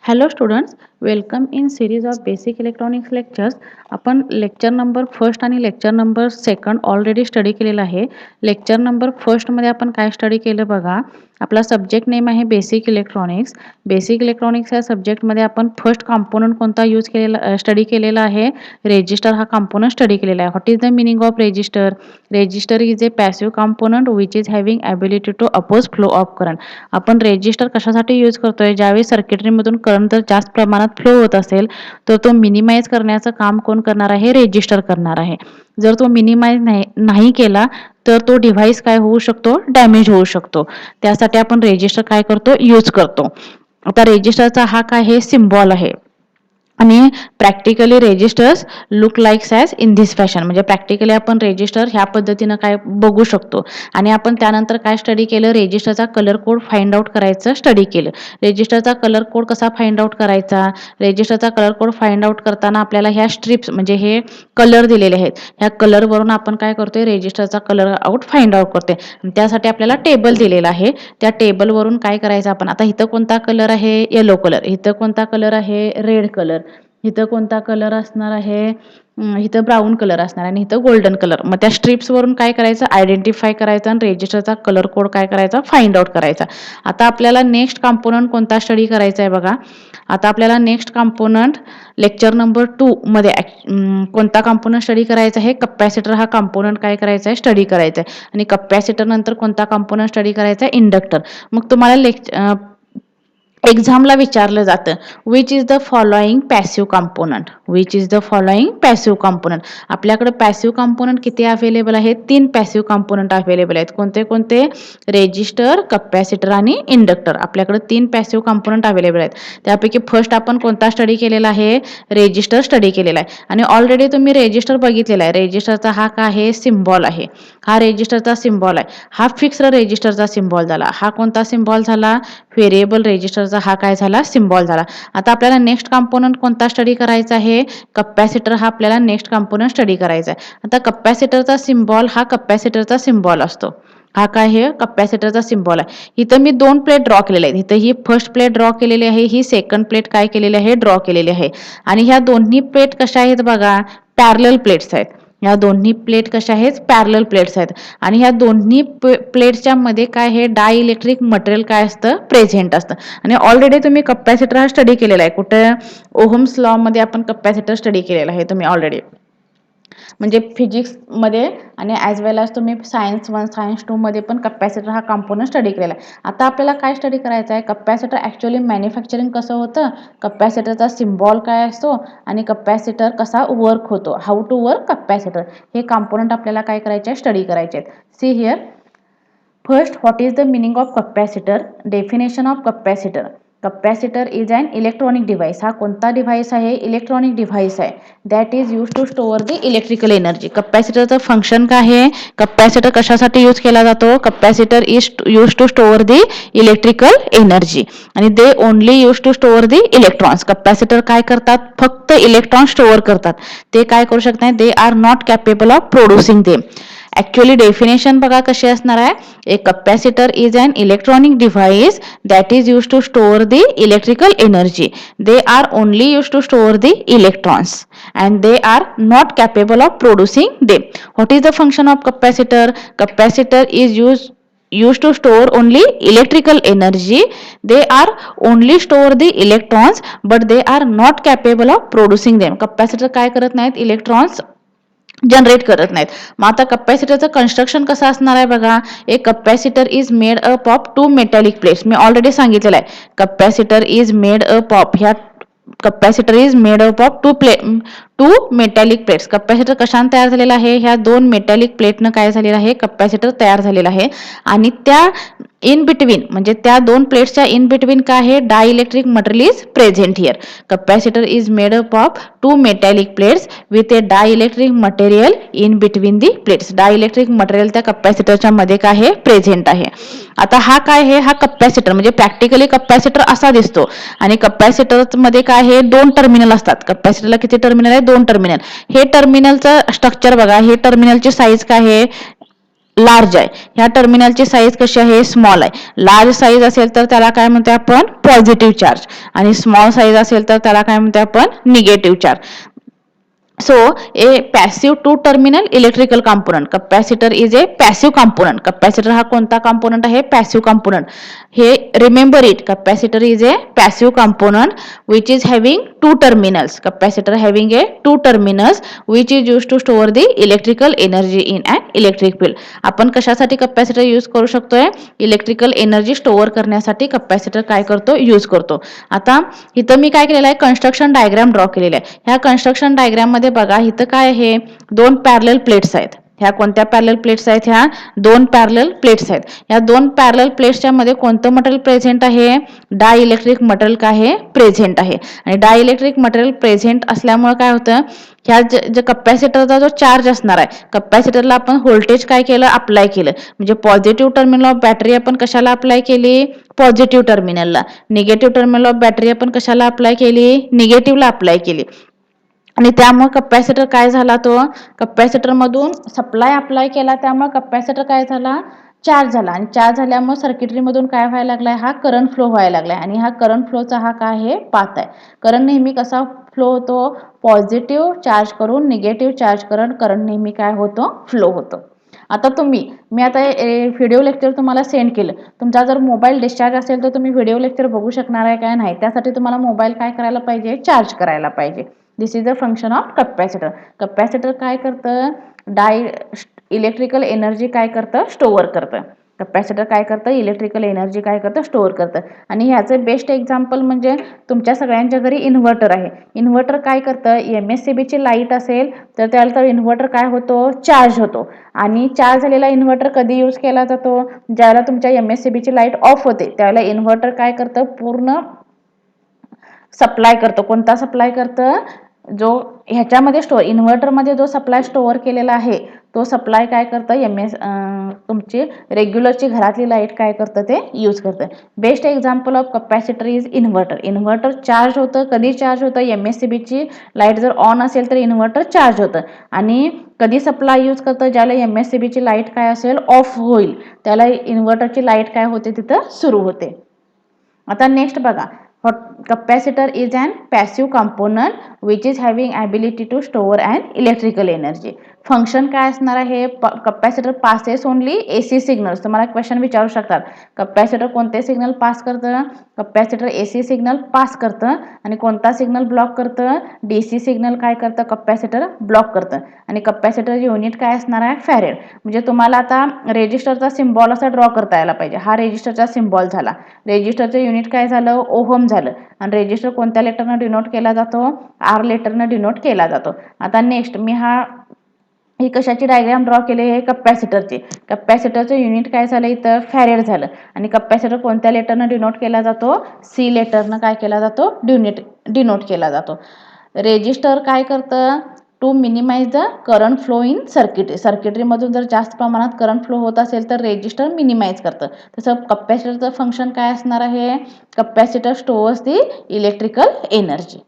Hello students, welcome in series of basic electronics lectures. आपण lecture number first आणि lecture number second already study केलेला आहे. Lecture number फर्स्टमध्ये आपण काय study केलं बघा. आपला सब्जेक्ट नेम आहे बेसिक इलेक्ट्रॉनिक्स. बेसिक इलेक्ट्रॉनिक्स या सब्जेक्टमध्ये आपण फर्स्ट कॉम्पोनंट कोणता यूज केलेला स्टडी केलेला आहे. रेजिस्टर हा कॉम्पोनंट स्टडी केलेला आहे. What is the meaning of resistor? Resistor is a passive component which is having ability to oppose flow of current. आपण रेजिस्टर कशासाठी यूज करतोय? ज्यावेळी सर्किटरीमधून करंट जर जास्त प्रमाणात फ्लो होत असेल तर तो मिनिमाइज करण्याचं काम कोण करणार आहे? रेजिस्टर करणार आहे. जर तो मिनिमाइज नाही केला तर तो डिव्हाइस काय होऊ शकतो? डॅमेज होऊ शकतो. त्यासाठी आपण रेजिस्टर काय करतो? यूज करतो. आता रेजिस्टरचा हा काय आहे? सिम्बॉल आहे. आणि practically resistors look likes as in this fashion. म्हणजे प्रॅक्टिकली आपण रेजिस्टर ह्या पद्धतीनं काय बघू शकतो. आणि आपण त्यानंतर काय स्टडी केलं? रेजिस्टरचा कलर कोड फाइंड आउट करायचं स्टडी केलं. रेजिस्टरचा कलर कोड कसा फाइंड आउट करायचा? रेजिस्टरचा कलर कोड फाइंड आउट करताना आपल्याला ह्या स्ट्रिप्स म्हणजे हे कलर दिलेले आहेत. ह्या कलरवरून आपण काय करतोय? रेजिस्टरचा कलर फाइंड आउट करतोय. त्यासाठी आपल्याला टेबल दिलेला आहे. त्या टेबलवरून काय करायचं आपण? आता इथं कोणता कलर आहे? Yellow colour. इथं कोणता कलर आहे? Red colour. इथं कोणता कलर असणार आहे? इथं ब्राऊन कलर असणार आणि इथं गोल्डन कलर. मग त्या स्ट्रिप्सवरून काय करायचं? आयडेंटिफाय करायचं आणि रेजिस्टरचा कलर कोड काय करायचा? फाइंड आउट करायचा. आता आपल्याला नेक्स्ट कॉम्पोनंट कोणता स्टडी करायचा आहे बघा. आता आपल्याला नेक्स्ट कॉम्पोनंट लेक्चर नंबर 2 मध्ये कोणता कॉम्पोनंट स्टडी करायचा आहे? कॅपॅसिटर हा कॉम्पोनंट काय करायचा आहे? स्टडी करायचा आहे. आणि कॅपॅसिटर नंतर कोणता कॉम्पोनंट स्टडी करायचा आहे? इंडक्टर. मग तुम्हाला एक्झामला विचारलं जातं which is the following passive component. Which is the following passive component. आपल्याकडे पॅसिव्ह कॉम्पोनंट किती अवेलेबल आहेत? 3 पॅसिव्ह कॉम्पोनंट अवेलेबल आहेत. कोणते कोणते? रेजिस्टर, कॅपॅसिटर आणि इंडक्टर. आपल्याकडे 3 पॅसिव्ह कॉम्पोनंट अवेलेबल आहेत. त्यापैकी फर्स्ट आपण कोणता स्टडी केलेला आहे? रेजिस्टर स्टडी केलेला आहे. आणि ऑलरेडी तुम्ही रेजिस्टर बघितलेला आहे. रेजिस्टरचा हा काय आहे? सिम्बॉल आहे. हा रेजिस्टरचा सिम्बॉल आहे. हा फिक्स्ड रेजिस्टरचा सिम्बॉल झाला. हा कोणता सिम्बॉल झाला? व्हेरिएबल रेजिस्टरचा हा काय झाला? सिम्बॉल झाला. आता आपल्याला नेक्स्ट कॉम्पोनंट कोणता स्टडी करायचा आहे? कॅपॅसिटर हा आपल्याला नेक्स्ट कॉम्पोनंट स्टडी करायचा आहे. आता कॅपॅसिटरचा सिम्बॉल हा कॅपॅसिटरचा सिम्बॉल असतो. हा काय आहे? कॅपॅसिटरचा सिम्बॉल आहे. इथं मी 2 प्लेट ड्रॉ केलेल्या आहेत. इथं ही फर्स्ट प्लेट ड्रॉ केलेली आहे. ही सेकंड प्लेट काय केलेली आहे? ड्रॉ केलेली आहे. आणि ह्या दोन्ही प्लेट कशा आहेत बघा? पॅरलल प्लेट्स आहेत. या दोन्ही प्लेट कशा आहेत? पॅरलल प्लेट्स आहेत. आणि ह्या दोन्ही प्लेट्सच्या मध्ये काय आहे? डायइलेक्ट्रिक मटेरियल काय असतं? प्रेझेंट असतं. आणि ऑलरेडी तुम्ही कॅपॅसिटर हा स्टडी केलेला आहे. कुठे? ओहम्स लॉ मध्ये आपण कॅपॅसिटर स्टडी केलेला आहे तुम्ही ऑलरेडी. म्हणजे फिजिक्समध्ये आणि ॲज वेल ॲज तुम्ही सायन्स 1 सायन्स 2 मध्ये पण कॅपॅसिटर हा कॉम्पोनंट स्टडी केलेला आहे. आता आपल्याला काय स्टडी करायचं आहे? कॅपॅसिटर ॲक्च्युअली मॅन्युफॅक्चरिंग कसं होतं? कॅपॅसिटरचा सिम्बॉल काय असतो आणि कॅपॅसिटर कसा वर्क होतो? How to work capacitor. हे कॉम्पोनंट आपल्याला काय करायचे आहे? स्टडी करायचे आहेत. See here. First, what is the meaning of capacitor? Definition of capacitor. Capacitor is an electronic device. हा कोणता डिव्हाइस आहे? इलेक्ट्रॉनिक डिव्हाइस आहे. That is use to store the electrical energy. कॅपॅसिटरचं फंक्शन काय आहे? कॅपॅसिटर कशासाठी यूज केला जातो? Capacitor is use to store the electrical energy. आणि they only use to store the electrons. Capacitor काय करतात? फक्त इलेक्ट्रॉन स्टोअर करतात. ते काय करू शकत नाही? They are not capable of producing them. Actually definition बघा कशी असणार आहे. A capacitor is an electronic device that is use to store the electrical energy. They are only use to store the electrons and they are not capable of producing them. What is the function of capacitor? Capacitor is used to store only electrical energy. They are only store the electrons but they are not capable of producing them. Capacitor काय करत नाहीत? Electrons generate करत नाहीत. मग आता कॅपॅसिटरचं construction कसं असणार आहे बघा. एक capacitor is made up of 2 metallic plates. मी ऑलरेडी सांगितलेलं आहे. Capacitor is made up of ह्या capacitor is made up of 2 metallic plates. Capacitor कशाने तयार झालेला आहे? ह्या 2 मेटॅलिक प्लेटनं काय झालेलं आहे? कॅपॅसिटर तयार झालेला आहे. आणि त्या इन बिटवीन म्हणजे त्या 2 प्लेट्सच्या इन बिटवीन काय आहे? Dielectric material is present here. Capacitor is made up of 2 metallic plates with A dielectric material in between the plates. Dielectric material त्या कॅपॅसिटरच्या मध्ये काय आहे? प्रेझेंट आहे. आता हा काय आहे? हा कॅपॅसिटर म्हणजे प्रॅक्टिकली कॅपॅसिटर असा दिसतो. आणि कॅपॅसिटर मध्ये काय आहे? 2 टर्मिनल असतात. कॅपॅसिटरला किती टर्मिनल आहे? 2 टर्मिनल. हे टर्मिनलचं स्ट्रक्चर बघा. हे टर्मिनलची साईज काय आहे? लार्ज आहे. ह्या टर्मिनलची साईज कशी आहे? स्मॉल आहे. लार्ज साईज असेल तर त्याला काय म्हणतो आपण? Positive charge. आणि स्मॉल साईज असेल तर त्याला काय म्हणतो आपण? Negative charge. So, a passive two terminal electrical component. Capacitor is a passive component. Capacitor हा कोणता component आहे? Passive component. हे remember it. Capacitor is a passive component which is having two terminals. Capacitor having a two terminals which is used to store the electrical energy in an electric field. आपण कशासाठी capacitor use करू शकतोय? Electrical energy store करण्यासाठी capacitor काय करतो? Use करतो. आता इथं मी काय केलेलं आहे? कन्स्ट्रक्शन डायग्राम ड्रॉ केलेला आहे. ह्या कन्स्ट्रक्शन डायग्राम मध्ये बघा, इथं काय आहे? दोन पॅरलल प्लेट्स आहेत. ह्या कोणत्या पॅरलल प्लेट्स आहेत? ह्या दोन पॅरलल प्लेट्स आहेत. या दोन पॅरलल प्लेट्सच्या मध्ये कोणतं मटेरियल प्रेझेंट आहे? डायइलेक्ट्रिक मटेरियल काय आहे? प्रेझेंट आहे. आणि डायइलेक्ट्रिक मटेरियल प्रेझेंट असल्यामुळे काय होतं? ह्या जे कॅपॅसिटरचा जो चार्ज असणार आहे, कॅपॅसिटरला आपण व्होल्टेज काय केलं? अप्लाय केलं. म्हणजे पॉझिटिव्ह टर्मिनल ऑफ बॅटरी आपण कशाला अप्लाय केली? पॉझिटिव्ह टर्मिनलला. निगेटिव्ह टर्मिनल ऑफ बॅटरी आपण कशाला अप्लाय केली? निगेटिव्हला अप्लाय केली. आणि त्यामुळे कॅपॅसिटर काय झाला? तो कॅपॅसिटर मधून सप्लाय अप्लाय केला, त्यामुळे कॅपॅसिटर काय झाला? चार्ज झाला. आणि चार्ज झाल्यामुळे सर्किटरी मधून काय व्हायला लागलाय? हा करंट फ्लो व्हायला लागलाय. आणि हा करंट फ्लोचा हा काय आहे? पाथ आहे. करंट नेहमी कसा फ्लो होतो? पॉझिटिव्ह चार्ज करून निगेटिव्ह चार्ज करंट नेहमी काय होतो? फ्लो होतो. आता मी आता व्हिडिओ लेक्चर तुम्हाला सेंड केलं. तुमचा जर मोबाईल डिस्चार्ज असेल तर तुम्ही व्हिडिओ लेक्चर बघू शकणार आहे काय? नाही. त्यासाठी तुम्हाला मोबाईल काय करायला पाहिजे? चार्ज करायला पाहिजे. This is the function of capacitor. Capacitor काय करतं? इलेक्ट्रिकल एनर्जी काय करतं? स्टोअर करतं. कॅपॅसिटर काय करतं? इलेक्ट्रिकल एनर्जी काय करतं? स्टोअर करतं. आणि ह्याचं बेस्ट एक्झाम्पल म्हणजे तुमच्या सगळ्यांच्या घरी इन्व्हर्टर आहे. इन्व्हर्टर काय करतं? MSCBची लाईट असेल तर त्याला तर इन्व्हर्टर काय होतो? चार्ज होतो. आणि चार्ज झालेला इन्व्हर्टर कधी यूज केला जातो? ज्यावेळेला तुमच्या MSCBची लाईट ऑफ होते त्यावेळेला इन्व्हर्टर काय करतं? पूर्ण सप्लाय करतो. कोणता सप्लाय करतं? जो ह्याच्यामध्ये इन्व्हर्टरमध्ये जो सप्लाय स्टोअर केलेला आहे तो सप्लाय काय करतं? तुमची रेग्युलरची घरातली लाईट काय करतं? ते यूज करतं. Best example of capacitor is inverter. Inverter charge होतं. कधी चार्ज होतं? MSCBची लाईट जर ऑन असेल तर इन्व्हर्टर चार्ज होतं. आणि कधी सप्लाय यूज करतं? ज्याला MSCBची लाईट काय असेल? ऑफ होईल त्याला इन्व्हर्टरची लाईट काय होते? तिथं सुरू होते. आता नेक्स्ट बघा, capacitor is an passive component which is having ability to store an electrical energy. Function काय असणार आहे? Capacitor passes only AC signals. तुम्हाला क्वेश्चन विचारू शकतात. कॅपॅसिटर कोणते सिग्नल पास करतं? कॅपॅसिटर AC सिग्नल पास करतं. आणि कोणता सिग्नल ब्लॉक करतं? DC सिग्नल काय करतं? कॅपॅसिटर ब्लॉक करतं. आणि कॅपॅसिटर युनिट काय असणार आहे? फॅरेड. म्हणजे तुम्हाला आता रेजिस्टरचा सिम्बॉल असा ड्रॉ करता यायला पाहिजे. हा रेजिस्टरचा सिम्बॉल झाला. रेजिस्टरचं युनिट काय झालं? ओहम झालं. आणि रेजिस्टर कोणत्या लेटरनं डिनोट केला जातो? R लेटरनं डिनोट केला जातो. आता नेक्स्ट मी ही कशाची डायग्राम ड्रॉ केली आहे? कॅपॅसिटरची. कॅपॅसिटरचं युनिट काय झालं? इथं फॅरेड झालं. आणि कॅपॅसिटर कोणत्या लेटरनं डिनोट केला जातो? C लेटरनं काय केला जातो? डिनोट केला जातो. रेजिस्टर काय करतं? To minimize the current flow in सर्किटरीमधून जर जास्त प्रमाणात करंट फ्लो होत असेल तर रेजिस्टर मिनिमाइज करतं. तसं कॅपॅसिटरचं फंक्शन काय असणार आहे? कॅपॅसिटर स्टोअर्स दी इलेक्ट्रिकल एनर्जी.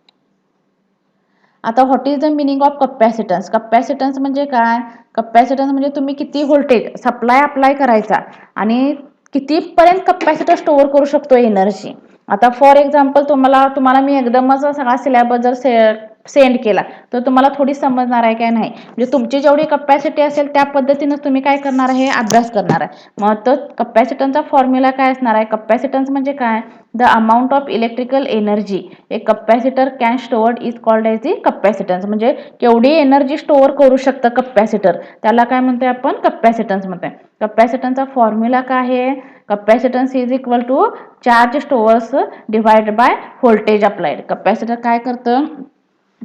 आता what is the meaning of capacitance? Capacitance म्हणजे काय? कॅपॅसिटन्स म्हणजे तुम्ही किती व्होल्टेज सप्लाय अप्लाय करायचा आणि कितीपर्यंत कॅपॅसिटर स्टोअर करू शकतो एनर्जी. आता फॉर एक्झाम्पल तुम्हाला मी एकदमच सगळा सिलेबस जर सेंड केला तर तुम्हाला थोडी समजणार आहे काय? नाही. म्हणजे तुमची जेवढी कॅपॅसिटी असेल त्या पद्धतीनं तुम्ही काय करणार आहे? अभ्यास करणार आहे. मग तर कॅपॅसिटन्सचा फॉर्म्युला काय असणार आहे? कॅपॅसिटन्स म्हणजे काय? The amount of electrical energy A capacitor can stored is called as the capacitance. म्हणजे केवढी एनर्जी स्टोअर करू शकतं कॅपॅसिटर त्याला काय म्हणतोय आपण? कॅपॅसिटन्स म्हणतोय. कॅपॅसिटन्सचा फॉर्म्युला काय आहे? Capacitance is equal to charge stores divided by voltage applied. Capacitor काय करतं?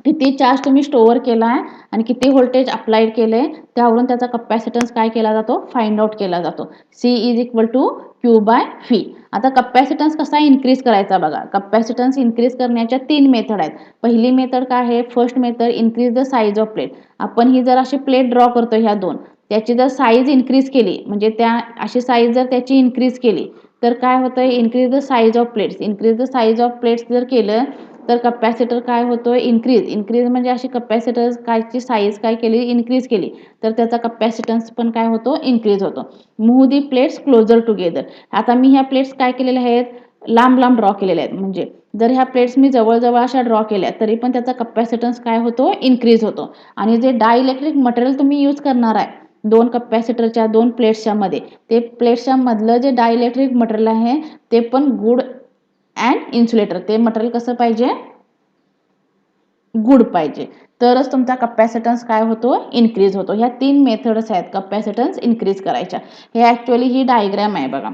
किती चार्ज तुम्ही स्टोअर केला आहे आणि किती व्होल्टेज अप्लाइड केले त्यावरून त्याचा कॅपॅसिटन्स काय केला जातो? फाइंड आउट केला जातो. C is equal to Q by V. आता कॅपॅसिटन्स कसा इन्क्रीज करायचा बघा. कॅपॅसिटन्स इन्क्रीज करण्याच्या 3 मेथड आहेत. पहिली मेथड काय आहे? First method increase the size of plate. आपण ही जर अशी प्लेट ड्रॉ करतो ह्या दोन, त्याची जर साईज इन्क्रीज केली म्हणजे अशी साईज जर त्याची इन्क्रीज केली तर काय होतं? Increase the size of plates. Increase the size of plates जर केलं तर कपॅसिटर काय होतोय इन्क्रीज म्हणजे अशी कपॅसिटर कायची साईज काय केली इन्क्रीज केली तर त्याचा कपॅसिटन्स पण काय होतो इन्क्रीज होतो. मूव्ह दी प्लेट्स क्लोजर टुगेदर. आता मी ह्या प्लेट्स काय केलेल्या आहेत लांब लांब ड्रॉ केलेल्या आहेत. म्हणजे जर ह्या प्लेट्स मी जवळ अशा ड्रॉ केल्या तरी पण त्याचा कपॅसिटन्स काय होतो इन्क्रीज होतो. आणि जे डायइलेक्ट्रिक मटेरियल तुम्ही यूज करणार आहे दोन कपॅसिटरच्या दोन प्लेट्सच्या मध्ये ते प्लेट्सच्या मधलं जे डायइलेक्ट्रिक मटेरियल आहे ते पण गुड अँड इन्सुलेटर. ते मटेरियल कसं पाहिजे गुड पाहिजे तरच तुमचा कपॅसिटन्स काय होतो इन्क्रीज होतो. ह्या 3 मेथड्स आहेत कपॅसिटन्स इन्क्रीज करायच्या. हे ॲक्च्युअली ही डायग्राम आहे बघा.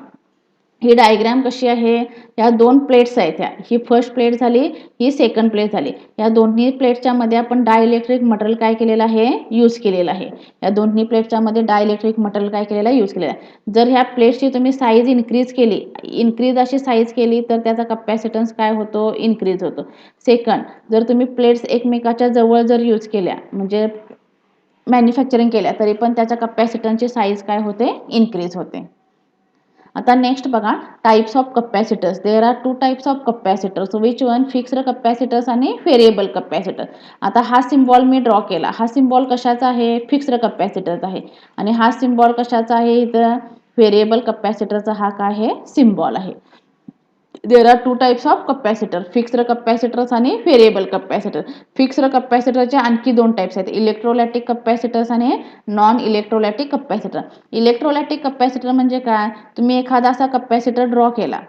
ही डायग्राम कशी आहे या दोन प्लेट्स आहेत ह्या. ही फर्स्ट प्लेट झाली ही सेकंड प्लेट झाली. या दोन्ही प्लेट्सच्या मध्ये आपण डायइलेक्ट्रिक मटेरियल काय केलेलं आहे यूज केलेलं आहे. या दोन्ही प्लेट्सच्या मध्ये डायइलेक्ट्रिक मटेरियल काय केलेलं आहे यूज केलेलं आहे. जर ह्या प्लेट्सची तुम्ही साईज इन्क्रीज अशी साईज केली तर त्याचा कपॅसिटन्स काय होतो इन्क्रीज होतो. सेकंड जर तुम्ही प्लेट्स एकमेकाच्या जवळ जर यूज केल्या म्हणजे मॅन्युफॅक्चरिंग केल्या तरी पण त्याच्या कपॅसिटन्सची साईज काय होते इन्क्रीज होते. आता नेक्स्ट बघा types of capacitors. There are 2 types of capacitors which one fixed capacitors आणि व्हेरिएबल कपॅसिटर. आता हा सिम्बॉल मी ड्रॉ केला. हा सिम्बॉल कशाचा आहे फिक्स्ड कपॅसिटरचा आहे आणि हा सिम्बॉल कशाचा आहे इथं व्हेरिएबल कपॅसिटरचा हा काय आहे सिम्बॉल आहे. There are 2 types of capacitor fixed capacitors आणि व्हेरिएबल कपॅसिटर. फिक्स्ड कपॅसिटरचे आणखी 2 टाइप्स आहेत इलेक्ट्रोलॅटिक कपॅसिटर्स आणि non electrolytic capacitor. Electrolytic capacitor म्हणजे काय तुम्ही एखादा असा कपॅसिटर ड्रॉ केला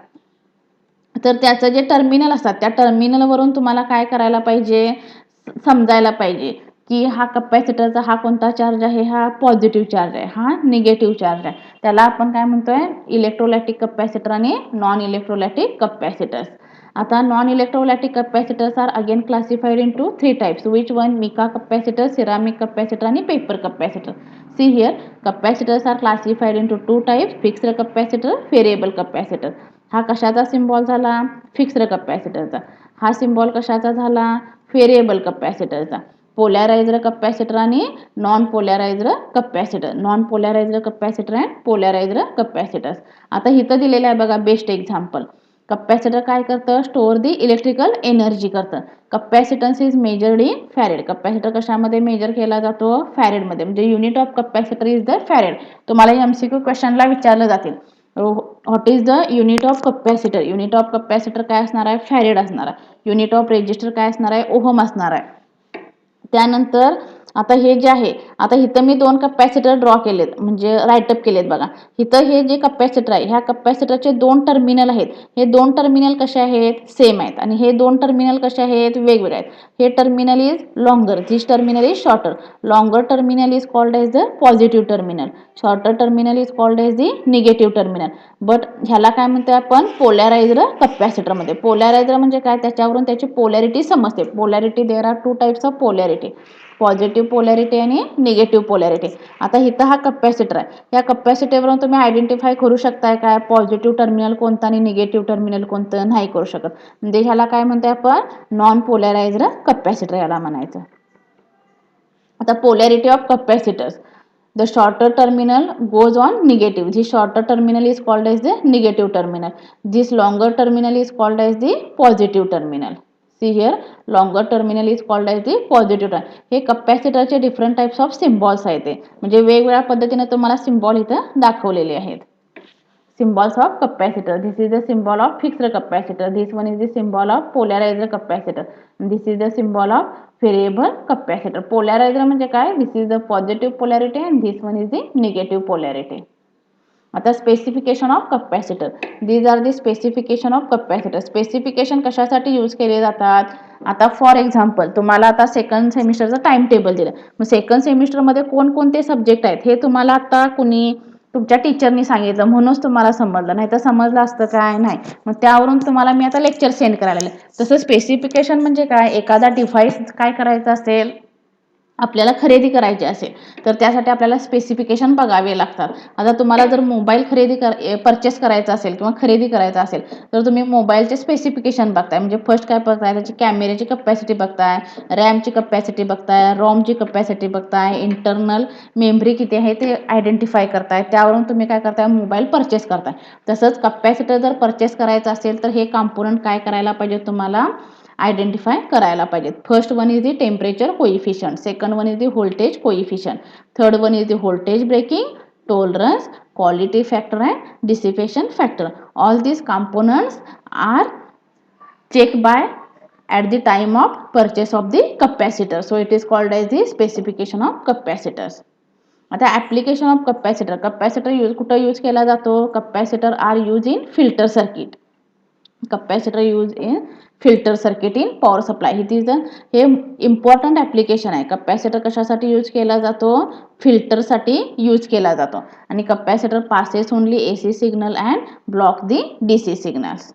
तर त्याचं जे टर्मिनल असतात त्या टर्मिनलवरून तुम्हाला काय करायला पाहिजे समजायला पाहिजे की हा कपॅसिटरचा हा कोणता चार्ज आहे हा पॉझिटिव्ह चार्ज आहे हा निगेटिव्ह चार्ज आहे. त्याला आपण काय म्हणतोय इलेक्ट्रोलॅटिक कपॅसिटर आणि नॉन इलेक्ट्रोलॅटिक कपॅसिटर्स. आता non electrolytic capacitors are again classified into 3 types which one mica capacitor ceramic capacitor आणि paper capacitor. See here capacitors are classified into 2 types fixed capacitor variable capacitor. हा कशाचा symbol झाला fixed कपॅसिटरचा. हा symbol कशाचा झाला variable कपॅसिटरचा. Polarizer capacitor आणि non polarizer capacitor. Non polarizer capacitor and polarizer capacitors. आता इथं दिलेलं आहे बघा बेस्ट एक्झाम्पल. कपॅसिटर काय करतं स्टोअर दी इलेक्ट्रिकल एनर्जी करतं. Capacitance is measured in farad. Capacitor कशामध्ये मेजर केला जातो फॅरेडमध्ये म्हणजे unit of capacitor is the farad. तुम्हाला एमसीक्यू क्वेश्चनला विचारलं जातील what is the unit of capacitor. Unit of capacitor काय असणार आहे फॅरेड असणार आहे. युनिट ऑफ रेजिस्टर काय असणार आहे ओहम असणार आहे. त्यानंतर आता हे जे आहे आता इथं मी 2 कपॅसिटर ड्रॉ केलेत म्हणजे राईटअप केलेत बघा. इथं हे जे कपॅसिटर आहे ह्या कपॅसिटरचे 2 टर्मिनल आहेत. हे 2 टर्मिनल कसे आहेत सेम आहेत आणि हे 2 टर्मिनल कसे आहेत वेगवेगळे आहेत. हे terminal is longer this terminal is shorter. Longer terminal is called as the positive terminal. Shorter terminal is called as the negative terminal. But ह्याला काय म्हणतो आपण पोलॅरायझर कपॅसिटरमध्ये. पोलॅरायझर म्हणजे काय त्याच्यावरून त्याची पोलॅरिटी समजते. Polarity there are 2 types of polarity positive polarity आणि निगेटिव्ह पोलॅरिटी. आता इथं हा कपॅसिटर आहे. या कपॅसिटरवरून तुम्ही आयडेंटिफाय करू शकताय काय पॉझिटिव्ह टर्मिनल कोणतं आणि निगेटिव्ह टर्मिनल कोणतं नाही करू शकत. म्हणजे ह्याला काय म्हणतोय आपण नॉन पोलॅरायझर कपॅसिटर याला म्हणायचं. आता polarity of capacitors. The shorter terminal goes on negative. This shorter terminal is called as the negative terminal. This longer terminal is called as the positive terminal. See here, longer terminal is called as the positive terminal. हे कपॅसिटरचे different types of symbols आहेत ते म्हणजे वेगवेगळ्या पद्धतीने तुम्हाला symbol इथं दाखवलेले आहेत. Symbols of capacitor. This is the symbol of fixed capacitor. This one is the symbol of polarizer capacitor. This is the symbol of variable capacitor. Polarizer म्हणजे काय this is the positive polarity and this one is the negative polarity. आता specification of capacitor. These are the specification of capacitor. Specification कशासाठी use केले जातात आता for example तुम्हाला आता second सेमिस्टरचं time table दिलं मग सेकंड सेमिस्टरमध्ये कोणकोणते सब्जेक्ट आहेत हे तुम्हाला आता कुणी तुमच्या टीचरनी सांगितलं म्हणूनच तुम्हाला समजलं नाही तर समजलं असतं काय नाही. मग त्यावरून तुम्हाला मी आता लेक्चर सेंड करायला लागले. तसं स्पेसिफिकेशन म्हणजे काय एखादा डिव्हाइस काय करायचं असेल आपल्याला खरेदी करायची असेल तर त्यासाठी आपल्याला स्पेसिफिकेशन बघावे लागतात. आता तुम्हाला जर मोबाईल परचेस करायचा असेल किंवा खरेदी करायचा असेल तर तुम्ही मोबाईलचे स्पेसिफिकेशन बघताय. म्हणजे फर्स्ट काय बघताय, त्याची कॅमेऱ्याची कपॅसिटी बघताय, रॅमची कपॅसिटी बघताय, रॉमची कपॅसिटी बघताय, इंटरनल मेमरी किती आहे ते आयडेंटिफाय करताय. त्यावरून तुम्ही काय करताय, मोबाईल परचेस करताय. तसंच कपॅसिटर जर परचेस करायचा असेल तर हे कॉम्पोनंट काय करायला पाहिजे, तुम्हाला आयडेंटिफाय करायला पाहिजेत. First one is the temperature coefficient, second one is the voltage coefficient, third one is the voltage breaking, tolerance, quality factor and dissipation factor. All these components are checked by at the time of purchase of the capacitor. So it is called as the specification of capacitors. आता application of capacitor, capacitor कुठं use केला जातो, capacitor are use in filter circuit, capacitor use in filter circuit in power supply. हे important application आहे. Capacitor कशासाठी use केला जातो, फिल्टरसाठी यूज केला जातो. आणि capacitor passes only AC signal and block the DC signals.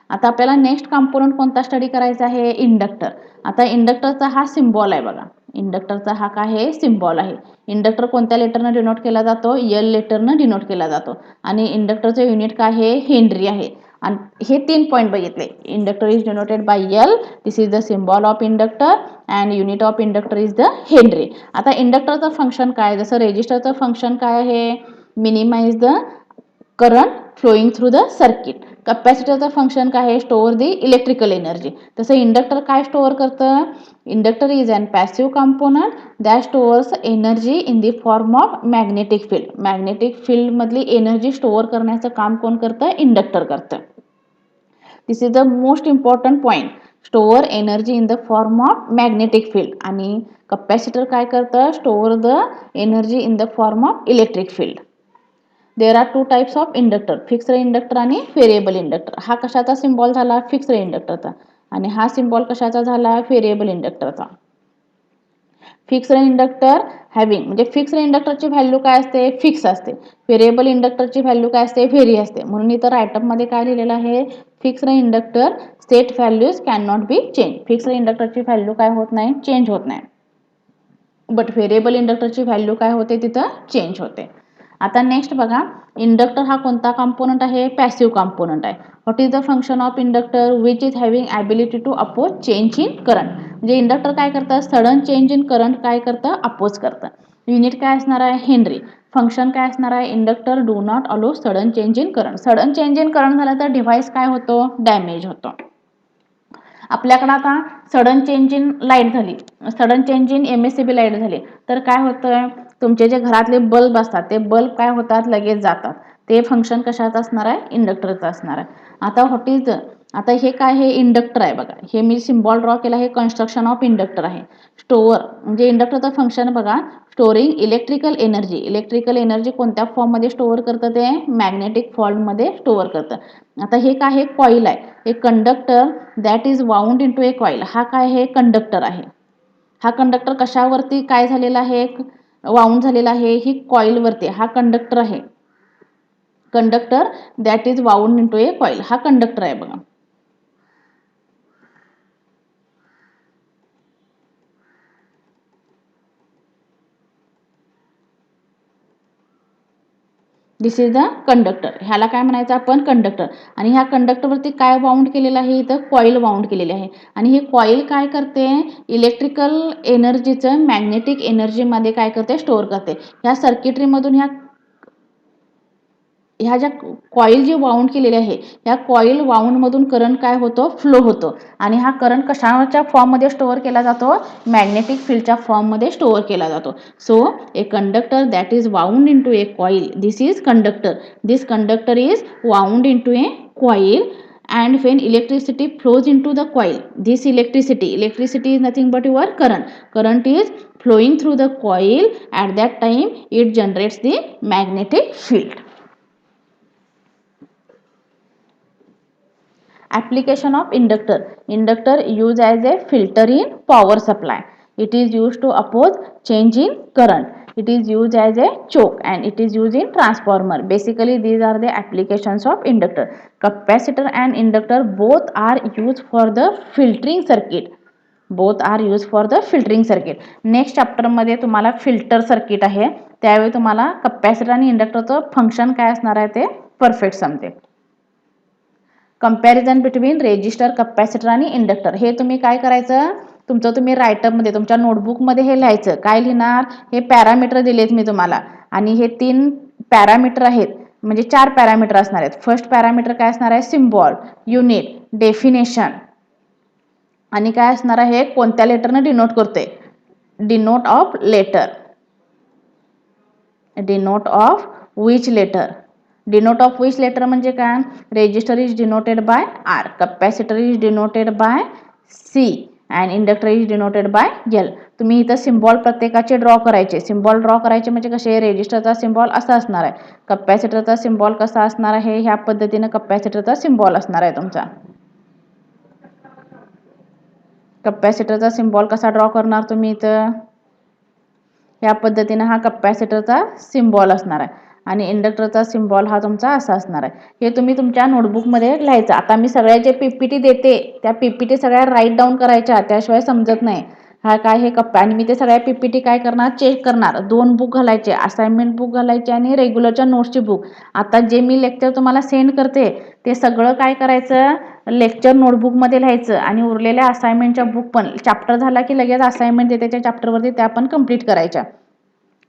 आता आपल्याला नेक्स्ट कंपोनंट कोणता स्टडी करायचा आहे, इंडक्टर. आता इंडक्टरचा हा सिम्बॉल आहे बघा, इंडक्टरचा हा काय आहे, सिम्बॉल आहे. इंडक्टर कोणत्या लेटरनं डिनोट केला जातो, एल लेटरनं डिनोट केला जातो. आणि इंडक्टरचं युनिट काय आहे, हेनरी आहे. आणि हे 3 पॉईंट बघितले. Inductor is denoted by L, this is the symbol of inductor and unit of inductor is the henry. आता इंडक्टरचं फंक्शन काय, जसं रेजिस्टरचं फंक्शन काय आहे, minimize the current flowing through the circuit. कपॅसिटरचं फंक्शन काय आहे, स्टोअर द इलेक्ट्रिकल एनर्जी. तसं इंडक्टर काय स्टोअर करतं, inductor is an passive component that stores energy in the form of magnetic field. Magnetic फील्डमधली एनर्जी स्टोअर करण्याचं काम कोण करतं, इंडक्टर करतं. This is the most important point, store energy in the form of magnetic field. आणि capacitor काय करतं, store the energy in the form of electric field. There are 2 types of inductor, fixed inductor आणि variable inductor. हा कशाचा symbol झाला, fixed इंडक्टरचा. आणि हा symbol कशाचा झाला, व्हेरिएबल इंडक्टरचा. फिक्स्ड इंडक्टर हॅव्हिंग, म्हणजे फिक्स्ड इंडक्टरची व्हॅल्यू काय असते, फिक्स असते. व्हेरिएबल इंडक्टरची व्हॅल्यू काय असते, व्हेरी असते. म्हणून इथं रायटअपमध्ये काय लिहिलेलं आहे, fixed inductor state values can not be change. Fixed इंडक्टरची व्हॅल्यू काय होत नाही, चेंज होत नाही. बट व्हेरिएबल इंडक्टरची व्हॅल्यू काय होते, तिथं चेंज होते. आता नेक्स्ट बघा, इंडक्टर हा कोणता कंपोनंट आहे, पॅसिव्ह कंपोनंट आहे. What is the function of inductor, which is having ability to oppose change in current. म्हणजे इंडक्टर काय करतं, सडन चेंज इन करंट काय करतं, अपोज करतं. युनिट काय असणार आहे, हेनरी. फंक्शन काय असणार आहे, इंडक्टर डू नॉट अलो sudden change in current. Sudden change in current झालं तर डिव्हाइस काय होतो, डॅमेज होतो. आपल्याकडे आता सडन चेंज इन लाईट झाली, sudden change in MSCB light झाली तर काय होतं, तुमचे जे घरातले बल्ब असतात ते बल्ब काय होतात, लगेच जातात. ते फंक्शन कशाचं असणार आहे, इंडक्टरचं असणार आहे. आता व्हॉट इज, आता हे काय, हे इंडक्टर आहे बघा, हे मी सिम्बॉल ड्रॉ केला, हे कन्स्ट्रक्शन ऑफ इंडक्टर आहे. स्टोअर म्हणजे इंडक्टरचं फंक्शन बघा, storing electrical energy. Electrical energy कोणत्या फॉर्ममध्ये स्टोअर करतं, ते मॅग्नेटिक फॉर्ममध्ये स्टोअर करतं. आता हे काय आहे, कॉईल आहे. एक conductor that is wound into a coil, हा काय आहे, कंडक्टर आहे. हा कंडक्टर कशावरती काय झालेला आहे, वाउंड झालेला आहे, ही कॉईलवरती. हा कंडक्टर आहे, conductor that is wound into a coil, हा कंडक्टर आहे बघा. दिस इज द कंडक्टर, ह्याला काय म्हणायचं आपण, कंडक्टर. आणि ह्या कंडक्टरवरती काय वाउंड केलेलं आहे, इथं कॉईल वाउंड केलेली आहे. आणि ही कॉईल काय करते, इलेक्ट्रिकल एनर्जीचं मॅग्नेटिक एनर्जीमध्ये काय करते, स्टोअर करते. ह्या सर्किटरीमधून ह्या ज्या कॉईल जी वाउंड केलेली आहे, ह्या कॉईल वाउंडमधून करंट काय होतो, फ्लो होतो. आणि हा करंट कशाच्या फॉर्ममध्ये स्टोअर केला जातो, मॅग्नेटिक फील्डच्या फॉर्ममध्ये स्टोअर केला जातो. So a conductor that is wound into a coil, this is conductor. This conductor is wound into a coil and when electricity flows into the coil, this electricity is nothing but your current is flowing through the coil. At that time it generates the magnetic field. Application of inductor, inductor used as a filter in power supply. It is used to oppose change in current. It is used as a choke and it is used in transformer. Basically these are the applications of inductor. Capacitor and inductor both are used for the filtering circuit. Both are use for the filtering circuit. Next चॅप्टरमध्ये तुम्हाला filter circuit आहे, त्यावेळी तुम्हाला capacitor आणि इंडक्टरचं function काय असणार आहे ते परफेक्ट समजेल. कंपॅरिझन बिटवीन रेजिस्टर, कपॅसिटर आणि इंडक्टर. हे तुम्ही काय करायचं, तुम्ही रायटरमध्ये तुमच्या नोटबुकमध्ये हे लिहायचं. काय लिहिणार, हे पॅरामीटर दिलेत मी तुम्हाला आणि हे 3 पॅरामीटर आहेत, म्हणजे 4 पॅरामीटर असणार आहेत. फर्स्ट पॅरामीटर काय असणार आहे, सिम्बॉल, युनिट, डेफिनेशन आणि काय असणार आहे, कोणत्या लेटरने डिनोट करते, denote of letter, denote of which letter. Denote of which letter म्हणजे काय, resistor is denoted by R, capacitor is denoted by C and inductor is denoted by L. तुम्ही इथं सिम्बॉल प्रत्येकाचे ड्रॉ करायचे. सिम्बॉल ड्रॉ करायचे म्हणजे कसे, रेजिस्टरचा symbol असा असणार आहे, कपॅसिटरचा सिम्बॉल कसा असणार आहे, ह्या पद्धतीने कपॅसिटरचा सिम्बॉल असणार आहे तुमचा. कपॅसिटरचा सिम्बॉल कसा ड्रॉ करणार तुम्ही इथं, या पद्धतीने हा कपॅसिटरचा सिम्बॉल असणार आहे आणि इंडक्टरचा सिम्बॉल हा तुमचा असा असणार आहे. हे तुम्ही तुमच्या नोटबुकमध्ये लिहायचं. आता मी सगळ्या जे पीपीटी देते त्या पीपीटी सगळ्या राईट डाऊन करायच्या, त्याशिवाय समजत नाही. हा काय हे आणि मी ते सगळ्या पीपीटी काय करणार, चेक करणार. 2 बुक घालायचे, असाइनमेंट बुक घालायचे आणि रेग्युलरच्या नोट्सची बुक. आता जे मी लेक्चर तुम्हाला सेंड करते ते सगळं काय करायचं, लेक्चर नोटबुकमध्ये लिहायचं आणि उरलेल्या असाइनमेंटच्या बुक पण चॅप्टर झाला की लगेच असाइनमेंट देते त्या चॅप्टरवरती, त्या पण कंप्लीट करायच्या.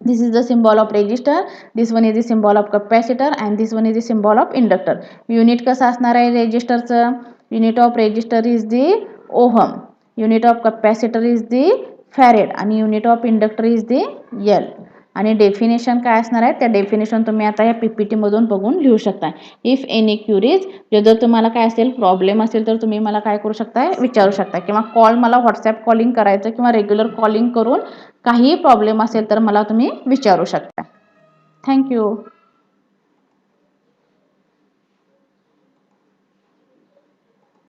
This is the symbol of resistor, this one is the symbol of capacitor and this one is the symbol of inductor. Unit कसं असणार आहे रेजिस्टरचं, unit of resistor is the ohm, unit of capacitor is the farad आणि unit of inductor is the L. आणि definition काय असणार आहे, त्या डेफिनेशन तुम्ही आता या पीपीटी मधून बघून लिहू शकता. इफ एनी क्युरीज, जर तुम्हाला काय असेल, प्रॉब्लेम असेल तर तुम्ही मला काय करू शकता, विचारू शकता किंवा कॉल, मला व्हॉट्सॲप कॉलिंग करायचं किंवा रेग्युलर कॉलिंग करून काहीही प्रॉब्लेम असेल तर मला तुम्ही विचारू शकता. थँक्यू.